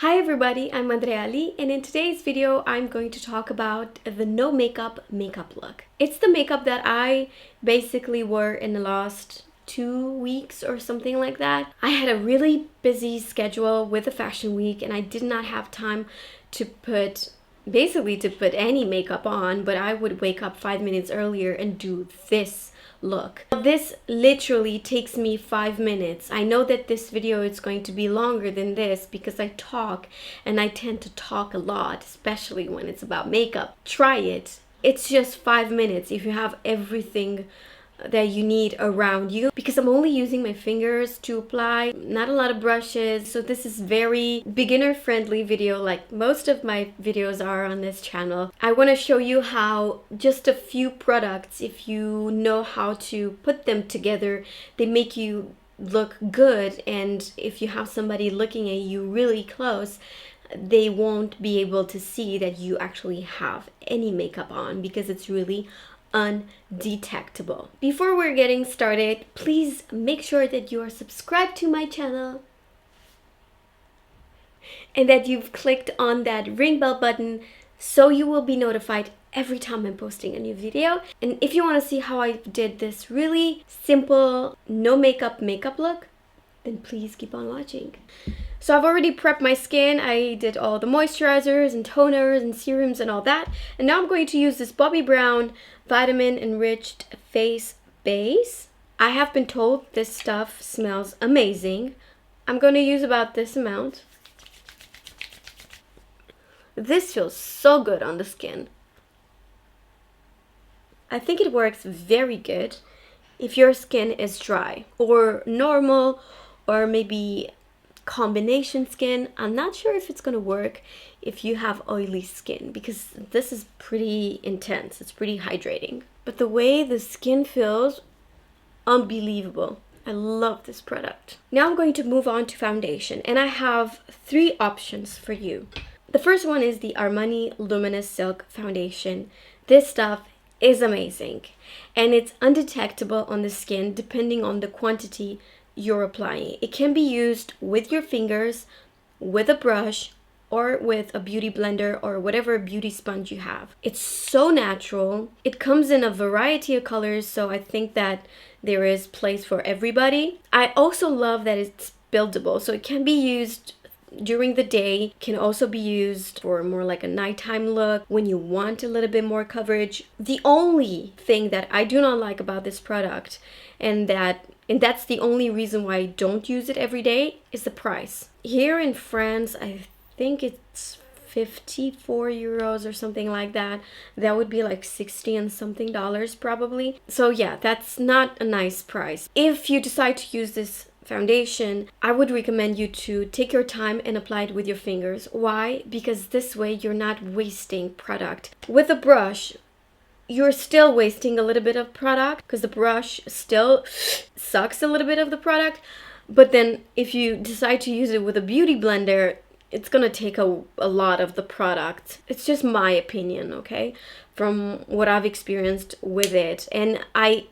Hi everybody, I'm Andrea Lee, and in today's video I'm going to talk about the no makeup look. It's the makeup that I basically wore in the last 2 weeks or something like that. I had a really busy schedule with the fashion week and I did not have time to put any makeup on, but I would wake up 5 minutes earlier and do this look. This literally takes me 5 minutes. I know that this video is going to be longer than this because I talk and I tend to talk a lot, especially when it's about makeup. Try it. It's just 5 minutes if you have everything that you need around you, because I'm only using my fingers to apply, not a lot of brushes. So this is very beginner friendly video, like most of my videos are on this channel. I want to show you how just a few products, if you know how to put them together, they make you look good. And if you have somebody looking at you really close, they won't be able to see that you actually have any makeup on because it's really undetectable. Before we're getting started, please make sure that you are subscribed to my channel and that you've clicked on that ring bell button so you will be notified every time I'm posting a new video. And if you want to see how I did this really simple no makeup look, then please keep on watching. So I've already prepped my skin. I did all the moisturizers and toners and serums and all that. And now I'm going to use this Bobbi Brown vitamin enriched face base. I have been told this stuff smells amazing. I'm going to use about this amount. This feels so good on the skin. I think it works very good if your skin is dry or normal or maybe combination skin. I'm not sure if it's gonna work if you have oily skin because this is pretty intense. It's pretty hydrating. But the way the skin feels, unbelievable. I love this product. Now I'm going to move on to foundation, and I have 3 options for you. The first one is the Armani Luminous Silk Foundation. This stuff is amazing and it's undetectable on the skin depending on the quantity you're applying. It can be used with your fingers, with a brush, or with a beauty blender or whatever beauty sponge you have. It's so natural. It comes in a variety of colors, so I think that there is place for everybody. I also love that it's buildable, so it can be used during the day, can also be used for more like a nighttime look when you want a little bit more coverage. The only thing that I do not like about this product, and that's the only reason why I don't use it every day, is the price. Here in France, I think it's 54 euros or something like that. That would be like 60 and something dollars probably. So yeah, that's not a nice price. If you decide to use this foundation, I would recommend you to take your time and apply it with your fingers. Why? Because this way you're not wasting product. With a brush, you're still wasting a little bit of product because the brush still sucks a little bit of the product. But then if you decide to use it with a beauty blender, it's gonna take a lot of the product. It's just my opinion, okay? From what I've experienced with it. And I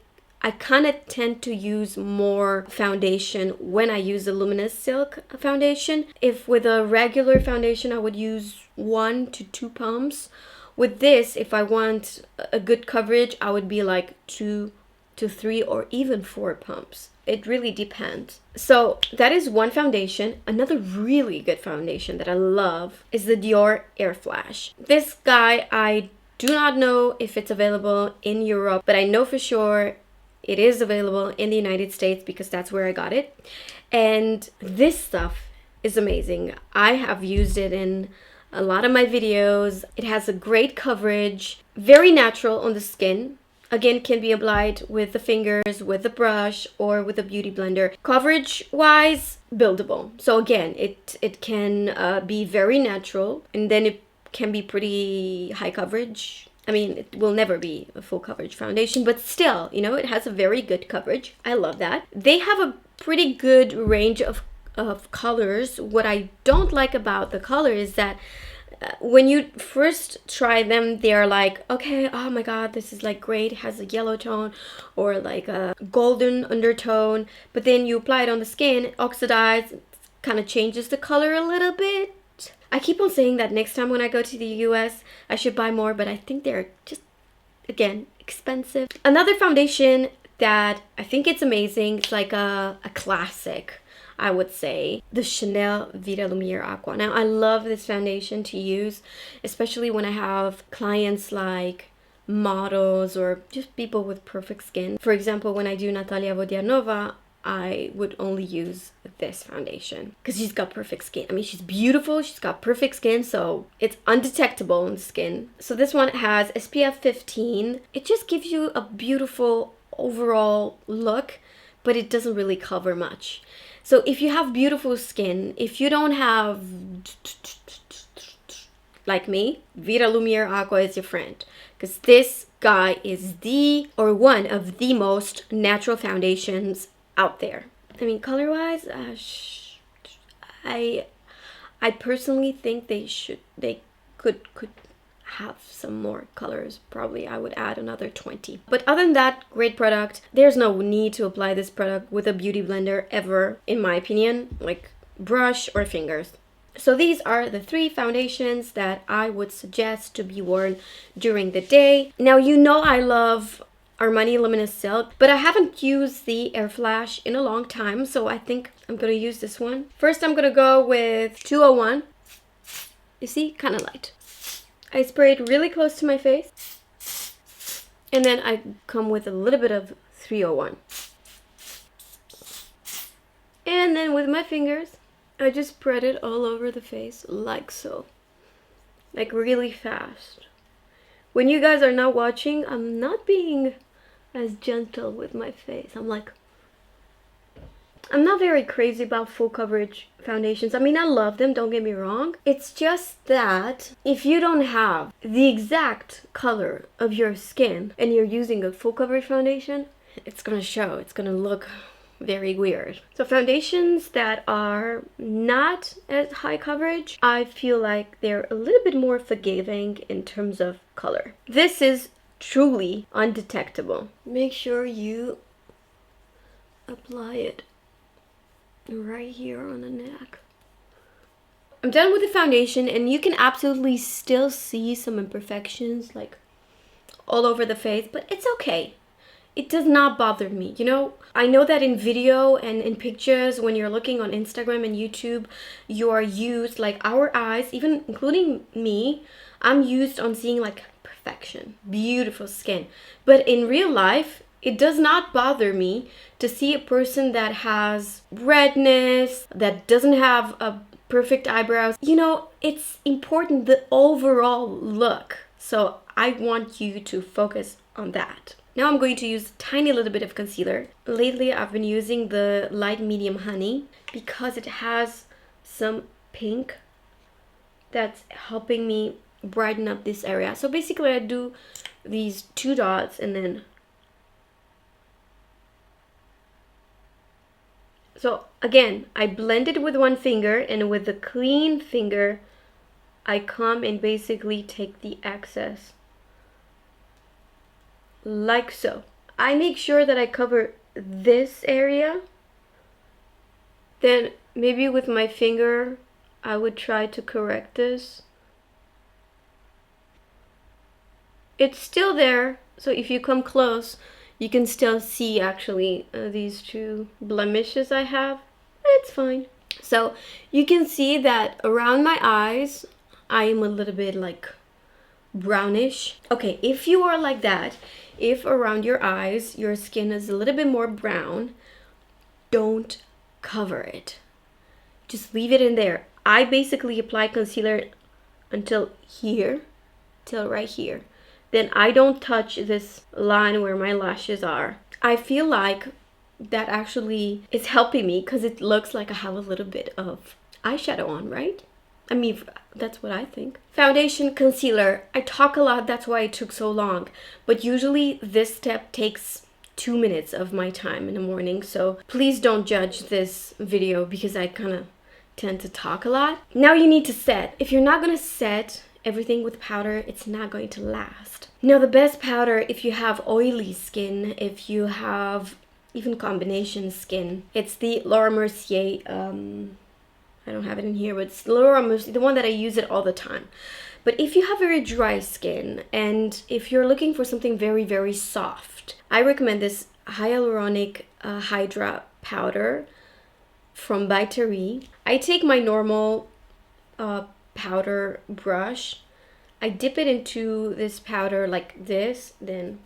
kind of tend to use more foundation when I use the Luminous Silk foundation. If with a regular foundation, I would use 1 to 2 pumps. With this, if I want a good coverage, I would be like 2 to 3 or even 4 pumps. It really depends. So that is one foundation. Another really good foundation that I love is the Dior Air Flash. This guy, I do not know if it's available in Europe, but I know for sure it is available in the United States because that's where I got it. And this stuff is amazing. I have used it in a lot of my videos. It has a great coverage, very natural on the skin. Again, can be applied with the fingers, with a brush, or with a beauty blender. Coverage wise, buildable. So again, it can be very natural, and then it can be pretty high coverage. I mean, it will never be a full coverage foundation, but still, you know, it has a very good coverage. I love that. They have a pretty good range of colors. What I don't like about the color is that when you first try them, they're like, okay, oh my god, this is like great, it has a yellow tone or like a golden undertone, but then you apply it on the skin, it oxidizes, kind of changes the color a little bit. keep on saying that next time when I go to the US, I should buy more, but I think they're just, again, expensive. Another foundation that I think it's amazing, it's like a classic, I would say, the Chanel Vita Lumiere Aqua. Now, I love this foundation to use, especially when I have clients like models or just people with perfect skin. For example, when I do Natalia Vodianova, I would only use this foundation because she's got perfect skin. I mean, she's beautiful, she's got perfect skin, so it's undetectable in the skin. So this one has SPF 15. It just gives you a beautiful overall look, but it doesn't really cover much. So if you have beautiful skin, if you don't have, like me, Vita Lumiere Aqua is your friend, because this guy is one of the most natural foundations out there. I mean, color wise, I personally think they could have some more colors. Probably I would add another 20. But other than that, great product. There's no need to apply this product with a beauty blender ever, in my opinion, like brush or fingers. So these are the 3 foundations that I would suggest to be worn during the day. Now, you know I love Armani Luminous Silk, but I haven't used the Air Flash in a long time, so I think I'm gonna use this one. First, I'm gonna go with 201. You see, kind of light. I spray it really close to my face, and then I come with a little bit of 301. And then with my fingers, I just spread it all over the face, like so. Like really fast. When you guys are not watching, I'm not being as gentle with my face. I'm not very crazy about full coverage foundations. I mean, I love them, don't get me wrong. It's just that if you don't have the exact color of your skin and you're using a full coverage foundation, it's gonna show. It's gonna look very weird. So foundations that are not as high coverage, I feel like they're a little bit more forgiving in terms of color. This is truly undetectable. Make sure you apply it right here on the neck. I'm done with the foundation, and you can absolutely still see some imperfections like all over the face, but it's okay. It does not bother me. You know, I know that in video and in pictures, when you're looking on Instagram and YouTube, you are used, like our eyes, even including me, I'm used on seeing like perfection, beautiful skin. But in real life, it does not bother me to see a person that has redness, that doesn't have a perfect eyebrows. You know, it's important, the overall look. So I want you to focus on that. Now I'm going to use a tiny little bit of concealer. Lately I've been using the Light Medium Honey because it has some pink that's helping me brighten up this area. So basically I do these 2 dots and then... So again, I blend it with one finger, and with the clean finger, I come and basically take the excess. Like so. I make sure that I cover this area. Then maybe with my finger, I would try to correct this. It's still there, so if you come close, you can still see actually these 2 blemishes I have. It's fine. So you can see that around my eyes, I am a little bit like brownish. Okay, if you are like that, if around your eyes your skin is a little bit more brown, don't cover it. Just leave it in there. I basically apply concealer until here, till right here. Then I don't touch this line where my lashes are. I feel like that actually is helping me because it looks like I have a little bit of eyeshadow on, right? I mean, that's what I think. Foundation, concealer. I talk a lot, that's why it took so long. But usually this step takes 2 minutes of my time in the morning. So please don't judge this video because I kind of tend to talk a lot. Now you need to set. If you're not gonna set everything with powder, it's not going to last. Now the best powder, if you have oily skin, if you have even combination skin, it's the Laura Mercier I don't have it in here, but it's Laura Mercier, the one that I use it all the time. But if you have very dry skin and if you're looking for something very, very soft, I recommend this Hyaluronic Hydra powder from By Terry. I take my normal powder brush, I dip it into this powder like this, then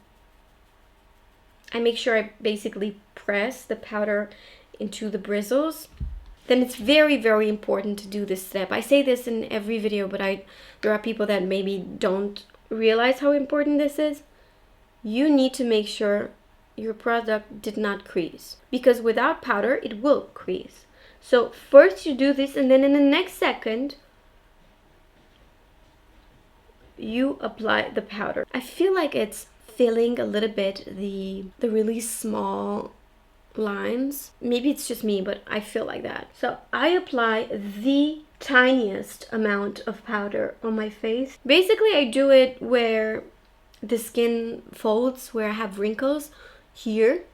I make sure I basically press the powder into the bristles. Then it's very, very important to do this step. I say this in every video, but there are people that maybe don't realize how important this is. You need to make sure your product did not crease, because without powder, it will crease. So first you do this, and then in the next second, you apply the powder. I feel like it's filling a little bit the really small lines. Maybe it's just me, but I feel like that. So I apply the tiniest amount of powder on my face. Basically, I do it where the skin folds, where I have wrinkles, here,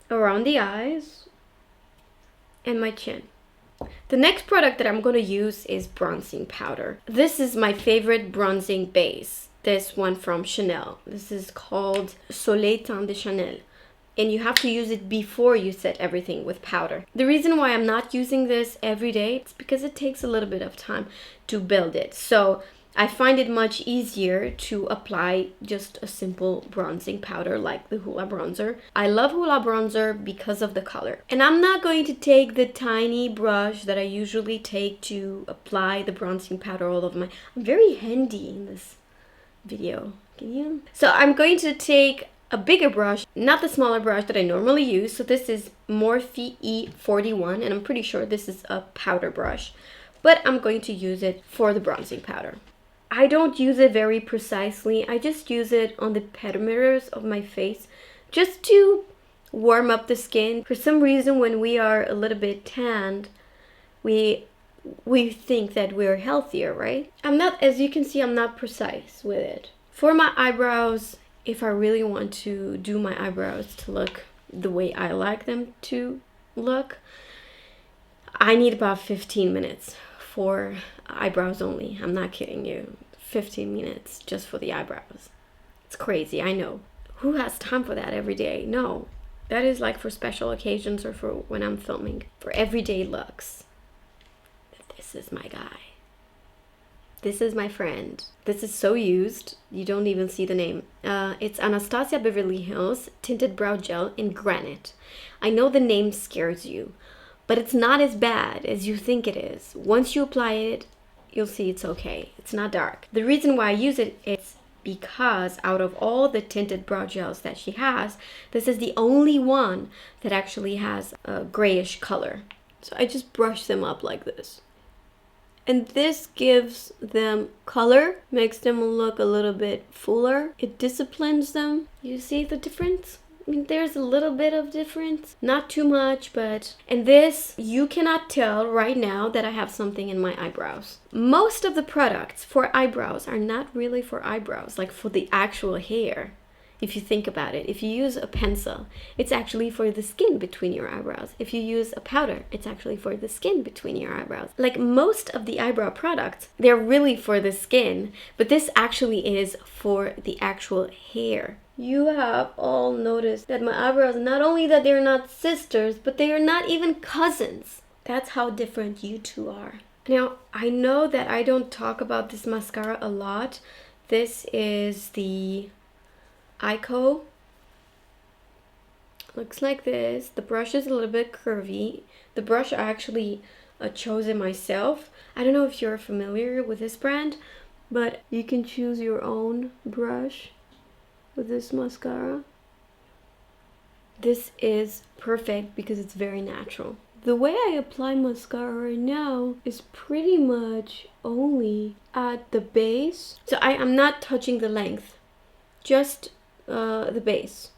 around the eyes, and my chin. The next product that I'm going to use is bronzing powder. This is my favorite bronzing base. This one from Chanel. This is called Soleil Teint de Chanel. And you have to use it before you set everything with powder. The reason why I'm not using this every day is because it takes a little bit of time to build it. So I find it much easier to apply just a simple bronzing powder like the Hoola bronzer. I love Hoola bronzer because of the color. And I'm not going to take the tiny brush that I usually take to apply the bronzing powder all over I'm very handy in this video. Can you? So I'm going to take a bigger brush, not the smaller brush that I normally use. So this is Morphe E41, and I'm pretty sure this is a powder brush, but I'm going to use it for the bronzing powder. I don't use it very precisely. I just use it on the perimeters of my face just to warm up the skin. For some reason, when we are a little bit tanned, we think that we're healthier, right? As you can see, I'm not precise with it. For my eyebrows, if I really want to do my eyebrows to look the way I like them to look, I need about 15 minutes for eyebrows only. I'm not kidding you. 15 minutes just for the eyebrows. It's crazy, I know. Who has time for that every day? No. That is like for special occasions or for when I'm filming. For everyday looks. This is my guy. This is my friend. This is so used, you don't even see the name. It's Anastasia Beverly Hills Tinted Brow Gel in Granite. I know the name scares you, but it's not as bad as you think it is. Once you apply it, you'll see it's okay. It's not dark. The reason why I use it is because out of all the tinted brow gels that she has, this is the only one that actually has a grayish color. So I just brush them up like this. And this gives them color, makes them look a little bit fuller. It disciplines them. You see the difference? I mean, there's a little bit of difference, not too much, but... And this, you cannot tell right now that I have something in my eyebrows. Most of the products for eyebrows are not really for eyebrows, like for the actual hair. If you think about it, if you use a pencil, it's actually for the skin between your eyebrows. If you use a powder, it's actually for the skin between your eyebrows. Like most of the eyebrow products, they're really for the skin, but this actually is for the actual hair. You have all noticed that my eyebrows, not only that they're not sisters, but they are not even cousins. That's how different you two are. Now, I know that I don't talk about this mascara a lot. This is the Ico. Looks like this. The brush is a little bit curvy. The brush I actually chose it myself. I don't know if you're familiar with this brand, but you can choose your own brush with this mascara. This is perfect because it's very natural. The way I apply mascara right now is pretty much only at the base. So I'm not touching the length, just the base.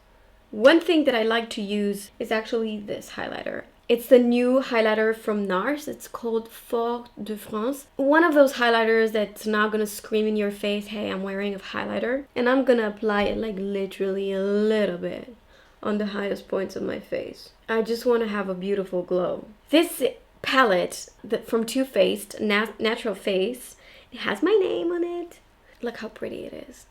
One thing that I like to use is actually this highlighter. It's the new highlighter from NARS. It's called Fort de France. One of those highlighters that's not gonna scream in your face, hey, I'm wearing a highlighter. And I'm gonna apply it like literally a little bit on the highest points of my face. I just want to have a beautiful glow. This palette from Too Faced, Natural Face, it has my name on it. Look how pretty it is.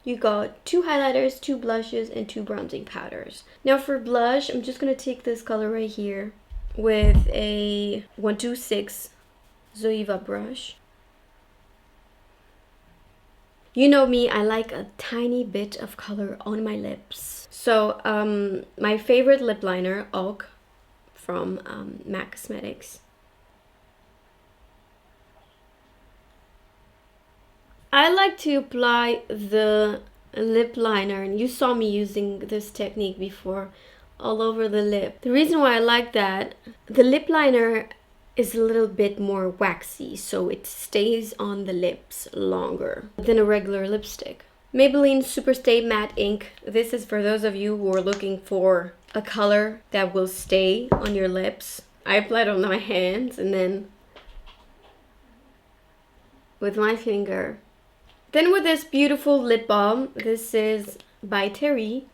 You got 2 highlighters, 2 blushes, and 2 bronzing powders. Now for blush, I'm just going to take this color right here with a 126 Zoeva brush. You know me, I like a tiny bit of color on my lips. So my favorite lip liner, Oak, from MAC Cosmetics. I like to apply the lip liner, and you saw me using this technique before, all over the lip. The reason why I like that, the lip liner is a little bit more waxy, so it stays on the lips longer than a regular lipstick. Maybelline Superstay Matte Ink. This is for those of you who are looking for a color that will stay on your lips. I applied it on my hands and then with my finger. Then with this beautiful lip balm, this is by Terry.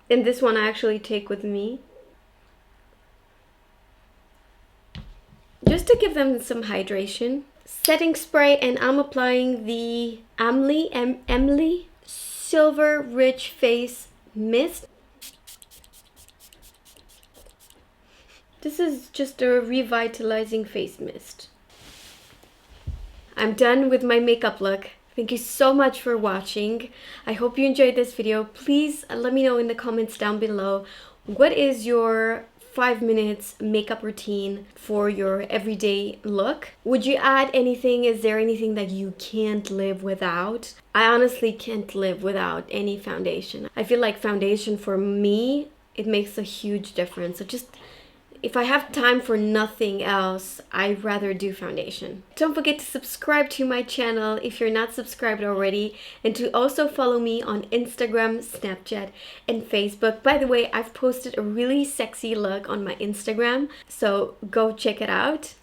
And this one I actually take with me, just to give them some hydration. Setting spray, and I'm applying the Emily Silver Rich Face Mist. This is just a revitalizing face mist. I'm done with my makeup look. Thank you so much for watching. I hope you enjoyed this video. Please let me know in the comments down below, what is your 5 minutes makeup routine for your everyday look? Would you add anything? Is there anything that you can't live without? I honestly can't live without any foundation. I feel like foundation for me, it makes a huge difference. So just, if I have time for nothing else, I'd rather do foundation. Don't forget to subscribe to my channel if you're not subscribed already, and to also follow me on Instagram, Snapchat, and Facebook. By the way, I've posted a really sexy look on my Instagram, so go check it out.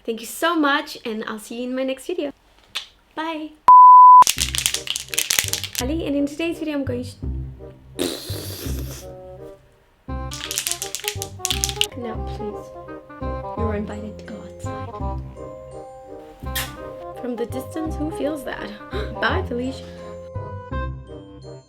Thank you so much, and I'll see you in my next video. Bye! Ali, and in today's video I'm going to... No, please. You're invited to go outside. From the distance, who feels that? Bye, Felicia.